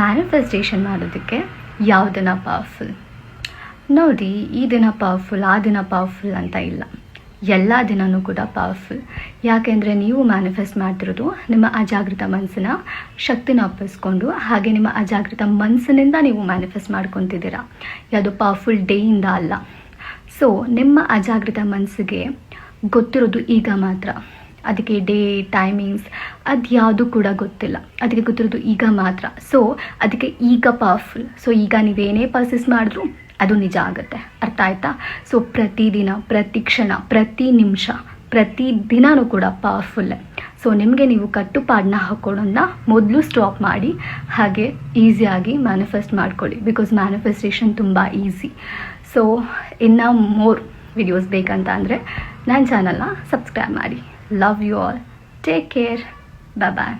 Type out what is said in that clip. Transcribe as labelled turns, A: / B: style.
A: Manifestation ಮಾಡೋದಕ್ಕೆ ಯಾವ ದಿನ ಪವರ್ಫುಲ್? ನೋಡಿ, ಈ ದಿನ ಪವರ್ಫುಲ್, ಆ ದಿನ ಪವರ್ಫುಲ್ ಅಂತ ಇಲ್ಲ. ಎಲ್ಲ ದಿನವೂ ಕೂಡ ಪವರ್ಫುಲ್. ಯಾಕೆಂದರೆ ನೀವು ಮ್ಯಾನಿಫೆಸ್ಟ್ ಮಾಡ್ತಿರೋದು ನಿಮ್ಮ ಅಜಾಗೃತ ಮನಸ್ಸಿನ ಶಕ್ತಿನ ಒಪ್ಪಿಸ್ಕೊಂಡು, ಹಾಗೆ ನಿಮ್ಮ ಅಜಾಗೃತ ಮನಸ್ಸಿನಿಂದ ನೀವು ಮ್ಯಾನಿಫೆಸ್ಟ್ ಮಾಡ್ಕೊತಿದ್ದೀರಾ. ಯಾವುದು ಪವರ್ಫುಲ್ ಡೇಯಿಂದ ಅಲ್ಲ. ಸೊ ನಿಮ್ಮ ಅಜಾಗೃತ ಮನಸ್ಸಿಗೆ ಗೊತ್ತಿರೋದು ಈಗ ಮಾತ್ರ. ಅದಕ್ಕೆ ಡೇ, ಟೈಮಿಂಗ್ಸ್ ಅದು ಯಾವುದು ಕೂಡ ಗೊತ್ತಿಲ್ಲ. ಅದಕ್ಕೆ ಗೊತ್ತಿರೋದು ಈಗ ಮಾತ್ರ. ಸೊ ಅದಕ್ಕೆ ಈಗ ಪವರ್ಫುಲ್. ಸೊ ಈಗ ನೀವೇನೇ ಪರ್ಸಿಸ್ ಮಾಡಿದ್ರೂ ಅದು ನಿಜ ಆಗುತ್ತೆ. ಅರ್ಥ ಆಯ್ತಾ? ಸೊ ಪ್ರತಿದಿನ, ಪ್ರತಿ ಕ್ಷಣ, ಪ್ರತಿ ನಿಮಿಷ, ಪ್ರತಿ ದಿನವೂ ಕೂಡ ಪವರ್ಫುಲ್ಲೇ. ಸೊ ನಿಮಗೆ ನೀವು ಕಟ್ಟುಪಾಡನ್ನ ಹಾಕೊಳ್ಳೋದನ್ನ ಮೊದಲು ಸ್ಟಾಪ್ ಮಾಡಿ, ಹಾಗೆ ಈಸಿಯಾಗಿ ಮ್ಯಾನಿಫೆಸ್ಟ್ ಮಾಡ್ಕೊಳ್ಳಿ. ಬಿಕಾಸ್ ಮ್ಯಾನಿಫೆಸ್ಟೇಷನ್ ತುಂಬ ಈಸಿ. ಸೊ ಇನ್ನೂ ಮೋರ್ ವಿಡಿಯೋಸ್ ಬೇಕಂತ ಅಂದರೆ ನನ್ನ ಚಾನಲ್ನ ಸಬ್ಸ್ಕ್ರೈಬ್ ಮಾಡಿ. Love you all. Take care. Bye bye.